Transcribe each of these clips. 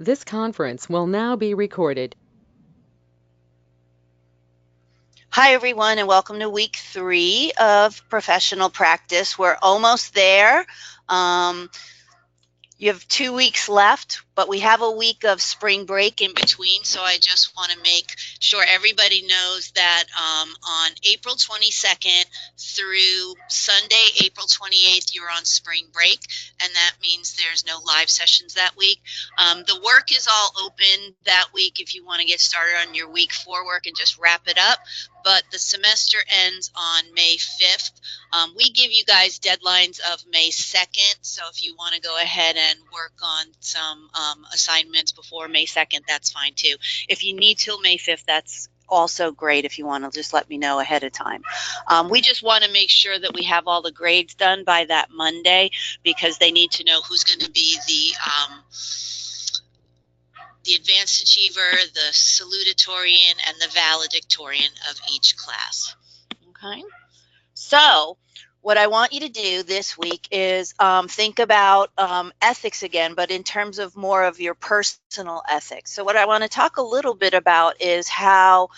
This conference will now be recorded. Hi, everyone, and welcome to week 3 of professional practice. We're almost there. Um, you have 2 weeks left, but we have a week of spring break in between. So I just want to make sure everybody knows that on April 22nd through Sunday, April 28th, you're on spring break. And that means there's no live sessions that week. The work is all open that week if you want to get started on your week 4 work and just wrap it up. But the semester ends on May 5th. We give you guys deadlines of May 2nd, so if you want to go ahead and work on some assignments before May 2nd, that's fine too. If you need till May 5th, that's also great if you want to just let me know ahead of time. We just want to make sure that we have all the grades done by that Monday because they need to know who's going to be the advanced achiever, the salutatorian, and the valedictorian of each class. Okay? So, what I want you to do this week is think about ethics again, but in terms of more of your personal ethics. So, what I want to talk a little bit about is how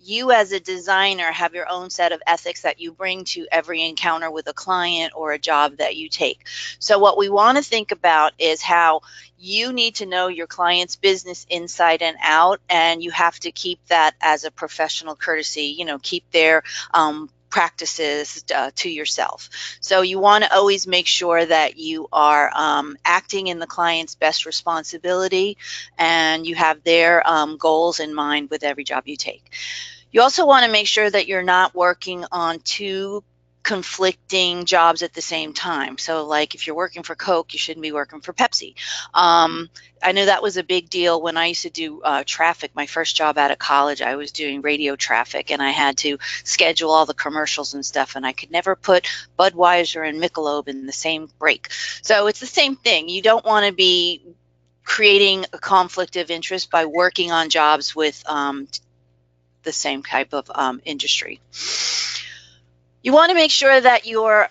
you as a designer have your own set of ethics that you bring to every encounter with a client or a job that you take. So, what we want to think about is how you need to know your client's business inside and out, and you have to keep that as a professional courtesy, keep their practices to yourself. So you want to always make sure that you are acting in the client's best responsibility and you have their goals in mind with every job you take. You also want to make sure that you're not working on two conflicting jobs at the same time. So like if you're working for Coke, you shouldn't be working for Pepsi. I know that was a big deal when I used to do traffic. My first job out of college, I was doing radio traffic and I had to schedule all the commercials and stuff, and I could never put Budweiser and Michelob in the same break. So it's the same thing. You don't want to be creating a conflict of interest by working on jobs with the same type of industry. You want to make sure that you're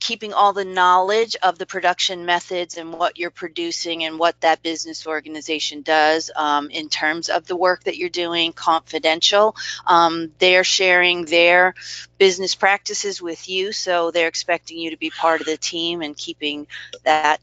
keeping all the knowledge of the production methods and what you're producing and what that business organization does in terms of the work that you're doing confidential. They're sharing their business practices with you, so they're expecting you to be part of the team and keeping that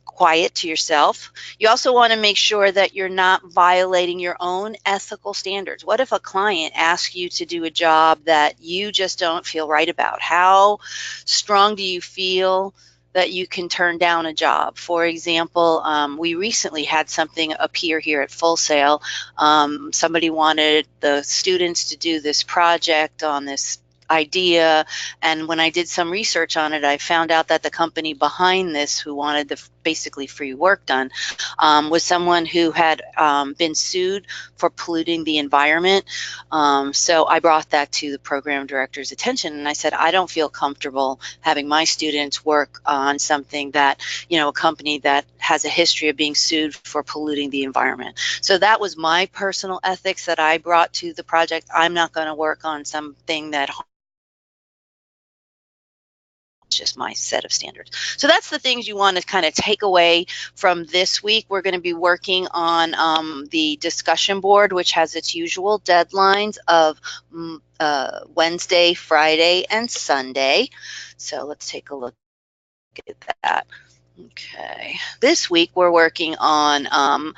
quiet to yourself. You also want to make sure that you're not violating your own ethical standards. What if a client asks you to do a job that you just don't feel right about? How strong do you feel that you can turn down a job? For example, we recently had something appear here at Full Sail. Somebody wanted the students to do this project on this idea, and when I did some research on it, I found out that the company behind this, who wanted the basically free work done, was someone who had been sued for polluting the environment. So I brought that to the program director's attention, and I said, I don't feel comfortable having my students work on something that, a company that has a history of being sued for polluting the environment. So that was my personal ethics that I brought to the project. I'm not going to work on something that just my set of standards. So that's the things you want to kind of take away from this week. We're going to be working on the discussion board, which has its usual deadlines of Wednesday, Friday, and Sunday. So let's take a look at that. Okay. This week we're working on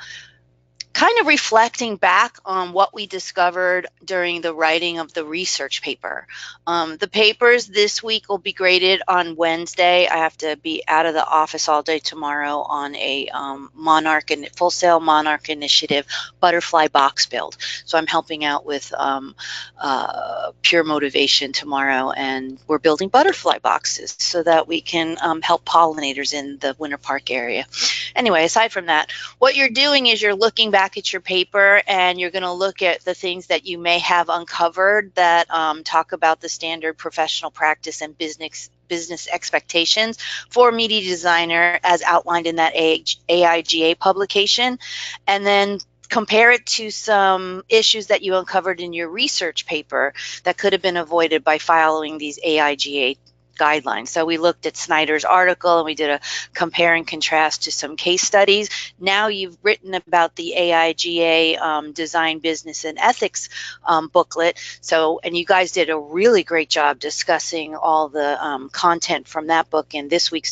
kind of reflecting back on what we discovered during the writing of the research paper. The papers this week will be graded on Wednesday. I have to be out of the office all day tomorrow on a Monarch and Full Sail Monarch Initiative butterfly box build. So I'm helping out with Pure Motivation tomorrow, and we're building butterfly boxes so that we can help pollinators in the Winter Park area. Anyway, aside from that, what you're doing is you're looking back at your paper and you're going to look at the things that you may have uncovered that talk about the standard professional practice and business expectations for media designer as outlined in that AIGA publication, and then compare it to some issues that you uncovered in your research paper that could have been avoided by following these AIGA guidelines. So we looked at Snyder's article and we did a compare and contrast to some case studies. Now you've written about the AIGA Design, Business, and Ethics booklet. So, and you guys did a really great job discussing all the content from that book in week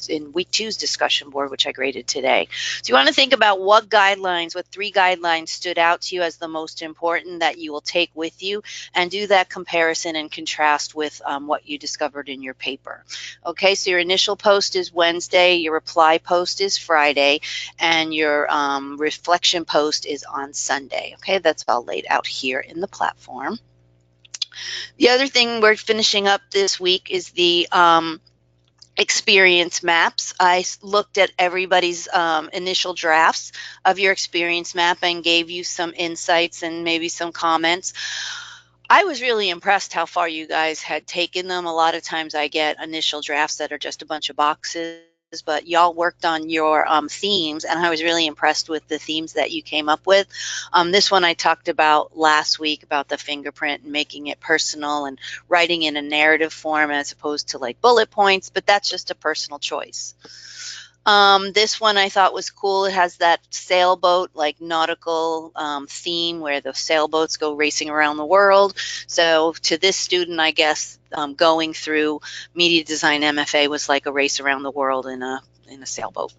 2's discussion board, which I graded today. So you want to think about what 3 guidelines stood out to you as the most important that you will take with you, and do that comparison and contrast with what you discovered in your paper. Okay, so your initial post is Wednesday, your reply post is Friday, and your reflection post is on Sunday. Okay, that's all laid out here in the platform. The other thing we're finishing up this week is the experience maps. I looked at everybody's initial drafts of your experience map and gave you some insights and maybe some comments. I was really impressed how far you guys had taken them. A lot of times I get initial drafts that are just a bunch of boxes, but y'all worked on your themes, and I was really impressed with the themes that you came up with. This one I talked about last week, about the fingerprint and making it personal and writing in a narrative form as opposed to like bullet points, but that's just a personal choice. This one I thought was cool. It has that sailboat, like nautical theme where the sailboats go racing around the world. So to this student, I guess going through media design MFA was like a race around the world in a sailboat.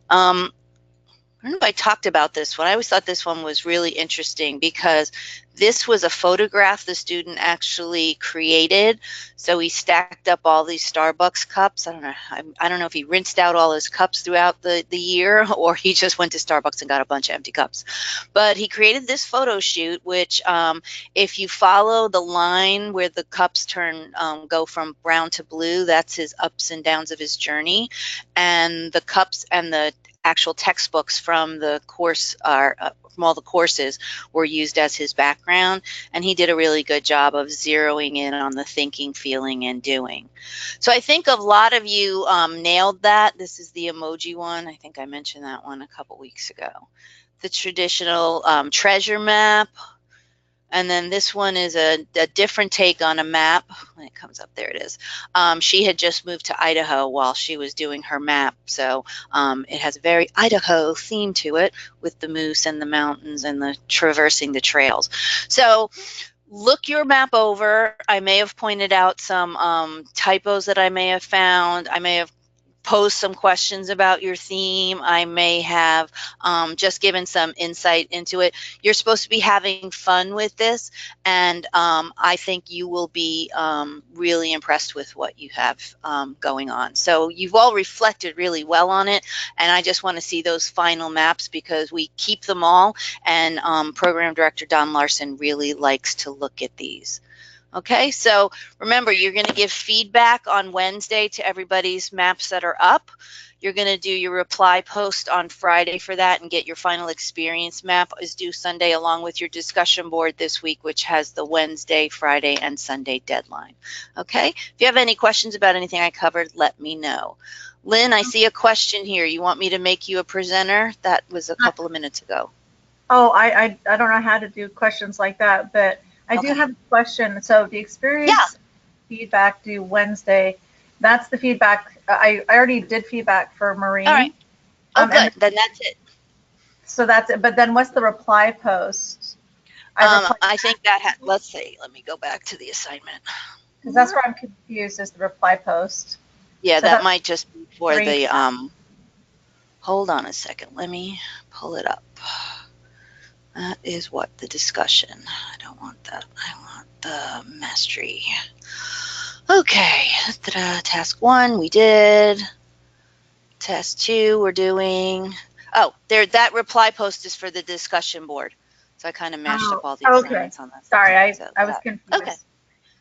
I don't know if I talked about this one. I always thought this one was really interesting because this was a photograph the student actually created. So he stacked up all these Starbucks cups. I don't know if he rinsed out all his cups throughout the year, or he just went to Starbucks and got a bunch of empty cups. But he created this photo shoot, which if you follow the line where the cups go from brown to blue, that's his ups and downs of his journey. And the cups and the actual textbooks from the course from all the courses were used as his background, and he did a really good job of zeroing in on the thinking, feeling, and doing. So I think a lot of you nailed that. This is the emoji one. I think I mentioned that one a couple weeks ago. The traditional treasure map. And then this one is a different take on a map. When it comes up, there it is. She had just moved to Idaho while she was doing her map. So it has a very Idaho theme to it, with the moose and the mountains and the traversing the trails. So look your map over. I may have pointed out some typos that I may have found. I may have posed some questions about your theme. I may have just given some insight into it. You're supposed to be having fun with this, and I think you will be really impressed with what you have going on. So you've all reflected really well on it, and I just want to see those final maps because we keep them all, and Program Director Don Larson really likes to look at these. Okay, so remember, you're going to give feedback on Wednesday to everybody's maps that are up. You're going to do your reply post on Friday for that and get your final experience map is due Sunday, along with your discussion board this week, which has the Wednesday, Friday, and Sunday deadline. Okay, if you have any questions about anything I covered, let me know. Lynn, I see a question here. You want me to make you a presenter? That was a couple of minutes ago. Oh, I don't know how to do questions like that, but I do have a question. So the experience feedback due Wednesday, that's the feedback. I already did feedback for Maureen. All right. Oh, good. Then that's it. So that's it. But then what's the reply post? I think that let's see. Let me go back to the assignment. Because that's where I'm confused, is the reply post. Yeah, so that might just be for the hold on a second. Let me pull it up. That is what the discussion. I don't want that. I want the mastery. Okay. Task 1 we did. Task 2 we're doing. Oh, that reply post is for the discussion board. So I kind of mashed up all the assignments on that. Sorry, I was confused. Okay.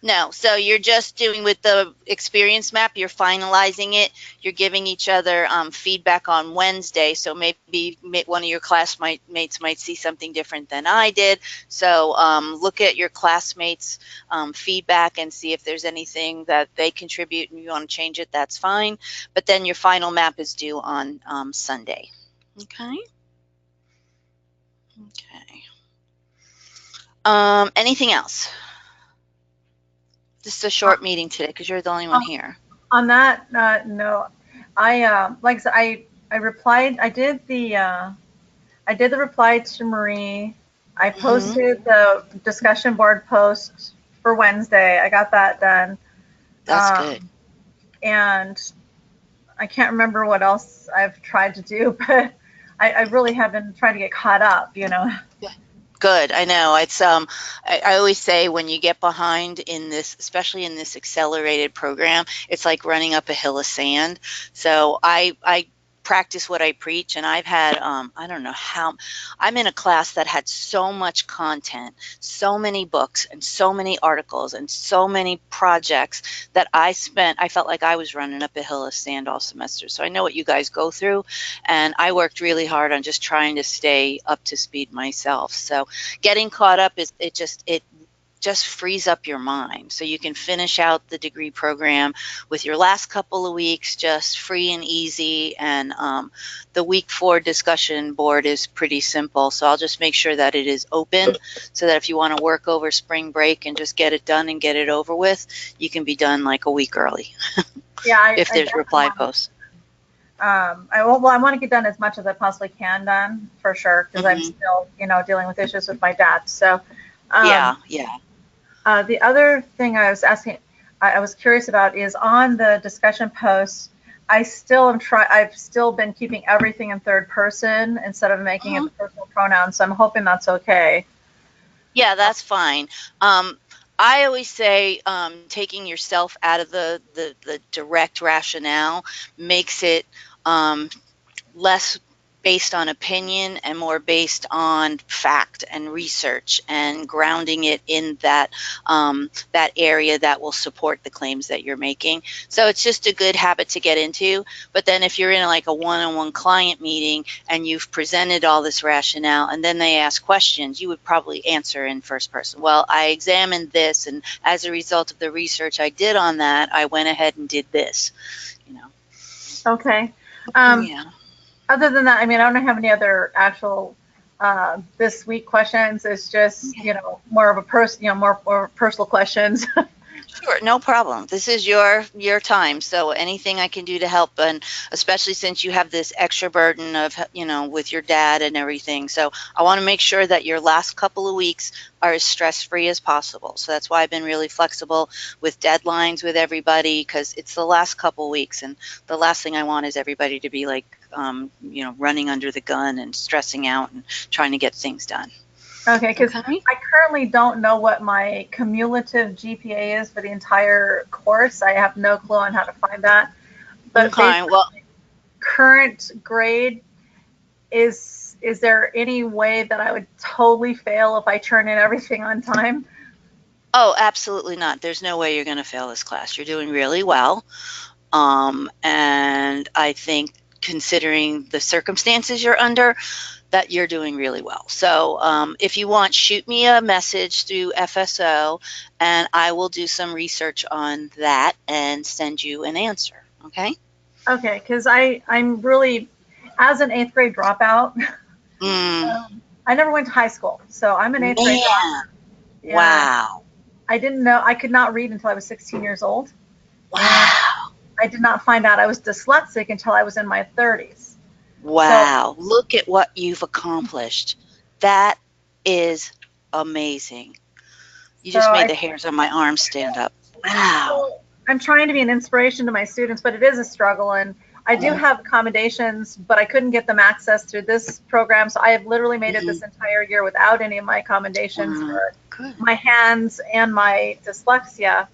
No, so you're just doing with the experience map, you're finalizing it, you're giving each other feedback on Wednesday, so maybe one of your classmates might see something different than I did. So look at your classmates' feedback and see if there's anything that they contribute and you want to change it, that's fine. But then your final map is due on Sunday. Okay? Okay. Anything else? This is a short meeting today because you're the only one here. On that note, like I said, I replied. I did the reply to Marie. I posted the discussion board post for Wednesday. I got that done. That's good. And I can't remember what else I've tried to do, but I really have been trying to get caught up, you know. Good. I know. It's I always say when you get behind in this, especially in this accelerated program, it's like running up a hill of sand. So I practice what I preach, and I've had I don't know how, I'm in a class that had so much content, so many books and so many articles and so many projects that I felt like I was running up a hill of sand all semester. So I know what you guys go through, and I worked really hard on just trying to stay up to speed myself. So getting caught up it just frees up your mind, so you can finish out the degree program with your last couple of weeks just free and easy. And the week 4 discussion board is pretty simple, so I'll just make sure that it is open so that if you want to work over spring break and just get it done and get it over with, you can be done like a week early. Yeah, if there's reply posts. I want to get done as much as I possibly can done, for sure, because I'm still, you know, dealing with issues with my dad. So yeah. The other thing I was asking, I was curious about, is on the discussion posts, I've still been keeping everything in third person instead of making it the personal pronoun. So I'm hoping that's okay. Yeah, that's fine. I always say taking yourself out of the direct rationale makes it less based on opinion and more based on fact and research, and grounding it in that that area that will support the claims that you're making. So it's just a good habit to get into. But then if you're in like a one-on-one client meeting and you've presented all this rationale and then they ask questions, you would probably answer in first person. Well, I examined this, and as a result of the research I did on that, I went ahead and did this, you know. Okay. Yeah. Other than that, I mean, I don't have any other actual this week questions. It's just, you know, more of a more personal questions. Sure, no problem. This is your time, so anything I can do to help, and especially since you have this extra burden of, you know, with your dad and everything. So I want to make sure that your last couple of weeks are as stress-free as possible. So that's why I've been really flexible with deadlines with everybody, because it's the last couple weeks, and the last thing I want is everybody to be like, you know, running under the gun and stressing out and trying to get things done. Okay, because I currently don't know what my cumulative GPA is for the entire course. I have no clue on how to find that. But well, current grade, is there any way that I would totally fail if I turn in everything on time? Oh, absolutely not. There's no way you're going to fail this class. You're doing really well. And I think, considering the circumstances you're under, that you're doing really well. So if you want, shoot me a message through FSO, and I will do some research on that and send you an answer. Okay? Okay, because I'm really, as an 8th grade dropout, I never went to high school, so I'm an 8th grade dropout. Yeah. Wow. I didn't know, I could not read until I was 16 years old. Wow. I did not find out I was dyslexic until I was in my 30s. Wow. So, look at what you've accomplished. That is amazing. You just made the hairs on my arms stand up. Wow. I'm trying to be an inspiration to my students, but it is a struggle. And I do have accommodations, but I couldn't get them access through this program. So I have literally made it this entire year without any of my accommodations for my hands and my dyslexia.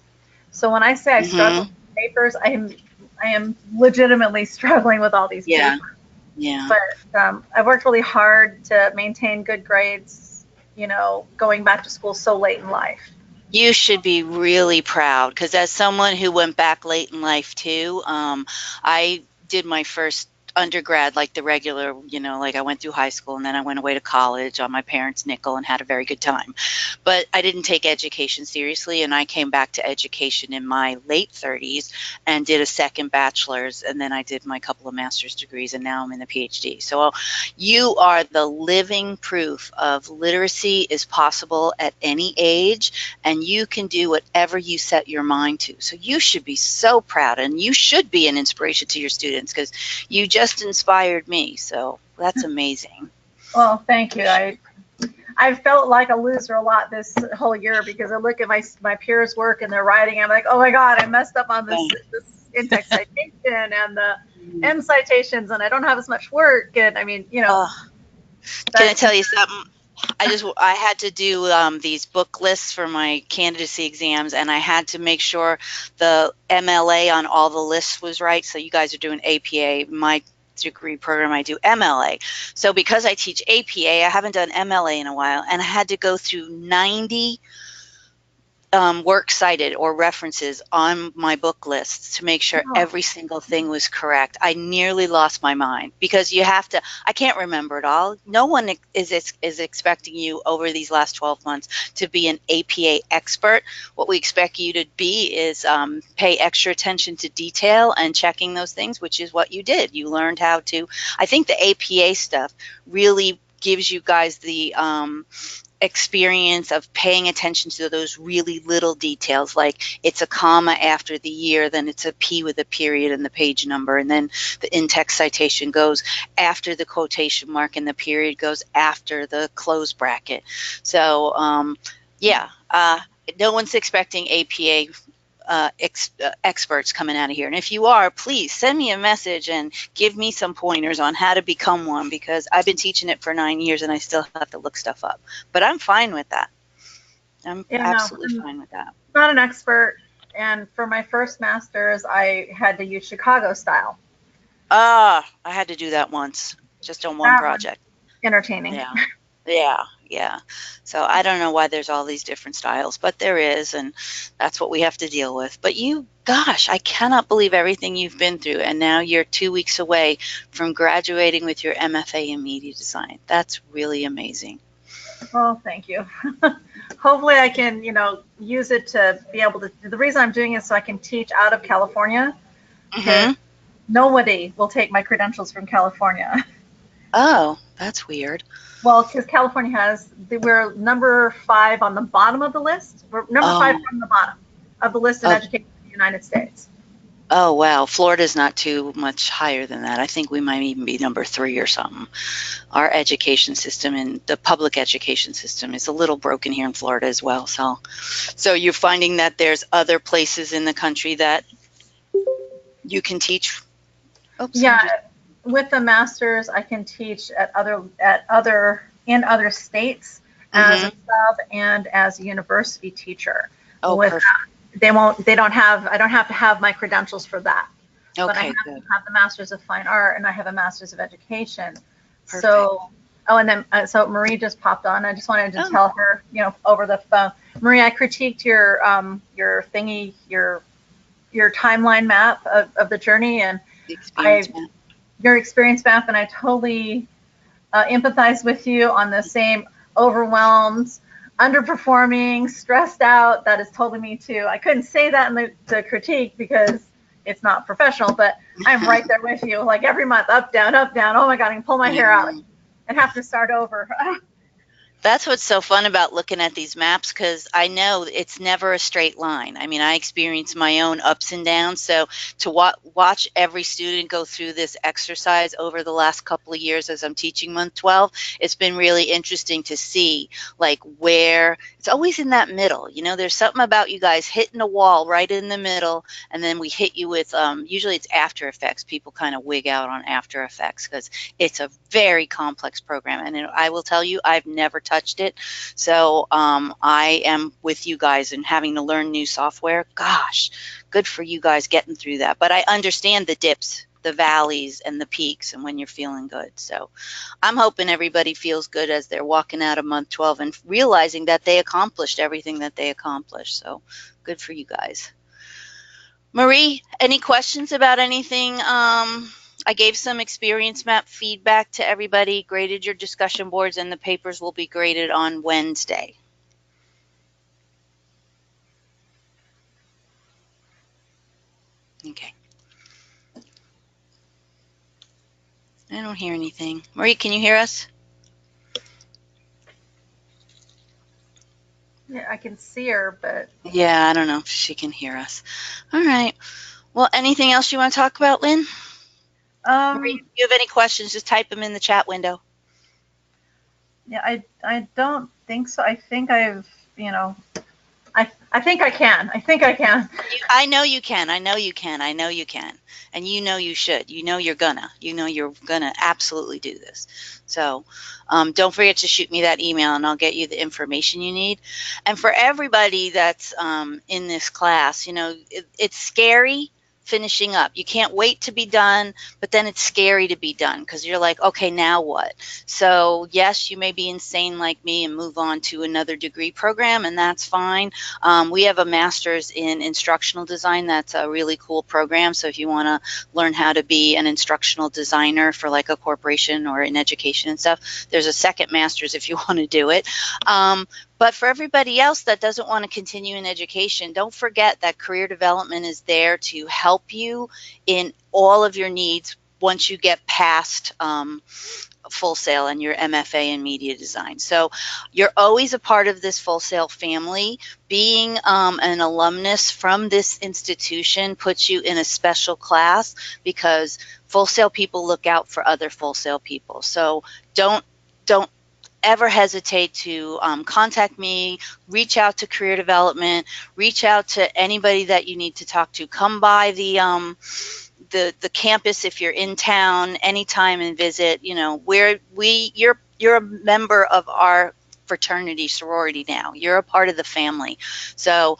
So when I say I struggle with papers, I am legitimately struggling with all these papers. Yeah. But I've worked really hard to maintain good grades, you know, going back to school so late in life. You should be really proud, because as someone who went back late in life too, I did my first undergrad, like the regular, like I went through high school and then I went away to college on my parents' nickel and had a very good time. But I didn't take education seriously, and I came back to education in my late 30s and did a second bachelor's, and then I did my couple of master's degrees, and now I'm in the PhD. So you are the living proof of literacy is possible at any age, and you can do whatever you set your mind to. So you should be so proud, and you should be an inspiration to your students, because you just inspired me. So that's amazing. Well, thank you. I felt like a loser a lot this whole year, because I look at my peers' work and their writing. I'm like, oh my God, I messed up on this in-text citation and the M citations, and I don't have as much work. And I mean, can I tell you something? I had to do these book lists for my candidacy exams, and I had to make sure the MLA on all the lists was right. So you guys are doing APA. My degree program, I do MLA. So because I teach APA, I haven't done MLA in a while, and I had to go through 90 works cited or references on my book lists to make sure every single thing was correct. I nearly lost my mind, because I can't remember it all. No one is expecting you over these last 12 months to be an APA expert. What we expect you to be is pay extra attention to detail and checking those things, which is what you did. You learned how to, I think the APA stuff really gives you guys the experience of paying attention to those really little details, like it's a comma after the year, then it's a P with a period and the page number, and then the in-text citation goes after the quotation mark and the period goes after the close bracket. So no one's expecting APA experts coming out of here. And if you are, please send me a message and give me some pointers on how to become one, because I've been teaching it for 9 years and I still have to look stuff up. But I'm fine with that. I'm absolutely fine with that. I'm not an expert, and for my first master's, I had to use Chicago style. I had to do that once, just on one project. Entertaining. Yeah. So I don't know why there's all these different styles, but there is, and that's what we have to deal with. But I cannot believe everything you've been through, and now you're 2 weeks away from graduating with your MFA in media design. That's really amazing. Well, thank you. Hopefully I can, use it to be able to, the reason I'm doing it is so I can teach out of California. Mm-hmm. Nobody will take my credentials from California. Oh, that's weird. Well, because California we're number 5 on the bottom of the list. We're number 5 from the bottom of the list in education in the United States. Oh, wow. Florida's not too much higher than that. I think we might even be number 3 or something. Our education system and the public education system is a little broken here in Florida as well. So you're finding that there's other places in the country that you can teach? With the master's, I can teach in other states as a sub and as a university teacher. Perfect. I don't have to have my credentials for that. Okay, but I have to have the Master's of Fine Art, and I have a Master's of Education. Perfect. So Marie just popped on. I just wanted to tell her, over the phone. Marie, I critiqued your thingy, your timeline map of the journey, and your experience map, and I totally empathize with you on the same overwhelmed, underperforming, stressed out. That is totally me too. I couldn't say that in the critique because it's not professional, but I'm right there with you. Like every month, up, down, up, down. Oh my God, I can pull my hair out and have to start over. That's what's so fun about looking at these maps, because I know it's never a straight line. I mean, I experience my own ups and downs. So to watch every student go through this exercise over the last couple of years as I'm teaching month 12, it's been really interesting to see like where it's always in that middle. There's something about you guys hitting a wall right in the middle, and then we hit you with usually it's After Effects. People kind of wig out on After Effects because it's a very complex program, and I will tell you, I've never touched it. So I am with you guys and having to learn new software. Gosh, good for you guys getting through that. But I understand the dips, the valleys, and the peaks, and when you're feeling good. So I'm hoping everybody feels good as they're walking out of month 12 and realizing that they accomplished everything that they accomplished. So good for you guys. Marie, any questions about anything I gave some experience map feedback to everybody, graded your discussion boards, and the papers will be graded on Wednesday. Okay. I don't hear anything. Marie, can you hear us? Yeah, I can see her, but Yeah, I don't know if she can hear us. All right. Well, anything else you want to talk about, Lynn? Marie, if you have any questions, just type them in the chat window. yeah, I don't think so. I think I've, I think I can. I think I can. I know you can. I know you can. I know you can. And you know you should. You know you're gonna. You know you're gonna absolutely do this. So don't forget to shoot me that email and I'll get you the information you need. And for everybody that's in this class, you know, it's scary finishing up. You can't wait to be done, but then it's scary to be done because you're like, okay, now what? So yes, you may be insane like me and move on to another degree program, and that's fine. We have a master's in instructional design. That's a really cool program. So if you want to learn how to be an instructional designer for like a corporation or in education and stuff, there's a second master's if you want to do it. But for everybody else that doesn't want to continue in education, don't forget that career development is there to help you in all of your needs once you get past Full Sail and your MFA in media design. So you're always a part of this Full Sail family. Being an alumnus from this institution puts you in a special class because Full Sail people look out for other Full Sail people. So don't ever hesitate to contact me, reach out to career development, reach out to anybody that you need to talk to. Come by the campus if you're in town anytime and visit. You know, you're a member of our fraternity sorority now. You're a part of the family. So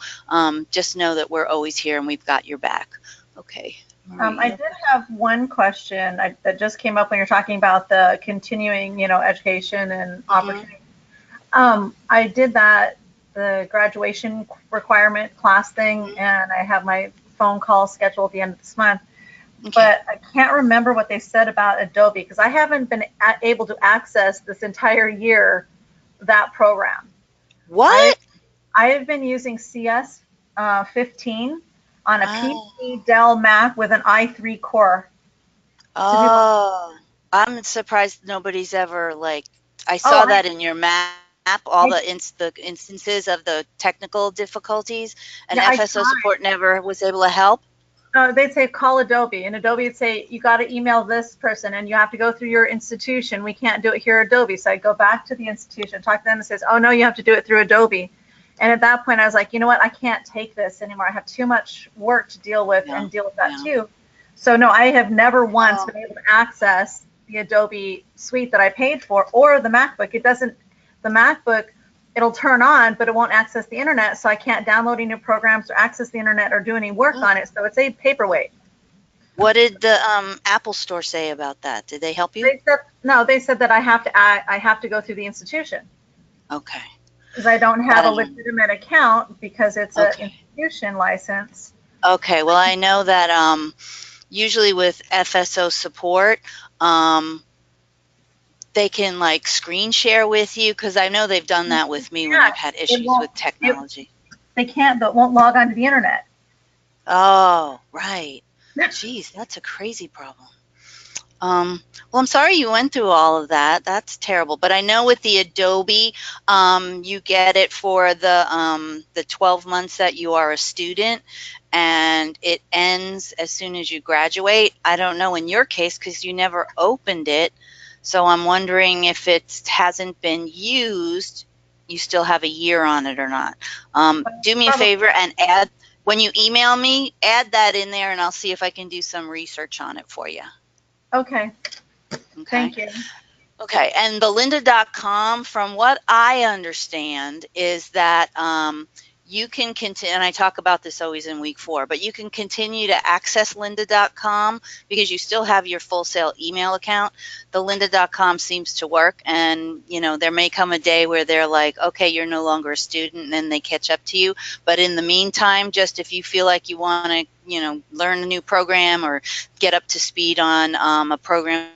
just know that we're always here and we've got your back. Okay. I did have one question that just came up when you're talking about the continuing, education and opportunity. I did the graduation requirement class thing, and I have my phone call scheduled at the end of this month. Okay. But I can't remember what they said about Adobe because I haven't been able to access this entire year that program. What? I have been using CS 15 on a PC Dell Mac with an i3 core. Oh, I'm surprised nobody's ever I saw that in your map, all the instances of the technical difficulties, and FSO support never was able to help. They'd say call Adobe, and Adobe would say you got to email this person, and you have to go through your institution. We can't do it here at Adobe. So I go back to the institution, talk to them, and says, oh no, you have to do it through Adobe. And at that point, I was like, you know what? I can't take this anymore. I have too much work to deal with and deal with that too. So no, I have never once been able to access the Adobe suite that I paid for or the MacBook. The MacBook, it'll turn on, but it won't access the internet. So I can't download any new programs or access the internet or do any work on it. So it's a paperweight. What did the Apple Store say about that? Did they help you? They said that I have to go through the institution. Okay. Because I don't have a legitimate account because it's an institution license. Okay, well, I know that usually with FSO support, they can screen share with you because I know they've done that with me when I've had issues with technology. They can't, but won't log onto the internet. Oh, right. Geez, that's a crazy problem. Well, I'm sorry you went through all of that. That's terrible. But I know with the Adobe, you get it for the 12 months that you are a student, and it ends as soon as you graduate. I don't know in your case because you never opened it. So I'm wondering if it hasn't been used, you still have a year on it or not. Do me a favor and add, when you email me, add that in there and I'll see if I can do some research on it for you. Okay. Thank you. Okay, and the lynda.com, from what I understand, is that you can continue, and I talk about this always in week 4, but you can continue to access lynda.com because you still have your Full Sail email account. The lynda.com seems to work, and there may come a day where they're like, okay, you're no longer a student, and then they catch up to you. But in the meantime, just if you feel like you want to learn a new program or get up to speed on a program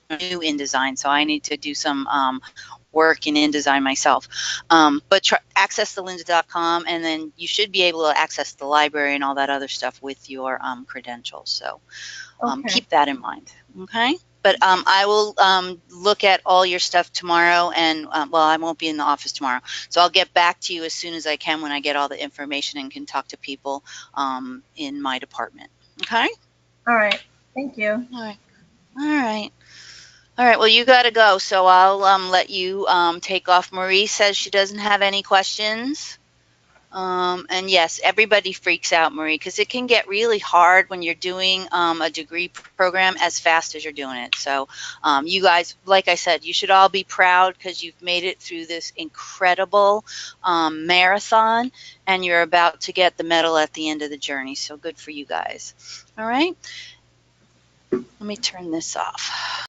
new InDesign, so I need to do some work in InDesign myself. But access the lynda.com, and then you should be able to access the library and all that other stuff with your credentials. So keep that in mind, okay? But I will look at all your stuff tomorrow, and well, I won't be in the office tomorrow, so I'll get back to you as soon as I can when I get all the information and can talk to people in my department, okay? All right, thank you. All right. All right. All right, well, you got to go, so I'll let you take off. Marie says she doesn't have any questions. And yes, everybody freaks out, Marie, because it can get really hard when you're doing a degree program as fast as you're doing it. So you guys, like I said, you should all be proud because you've made it through this incredible marathon, and you're about to get the medal at the end of the journey. So good for you guys. All right, let me turn this off.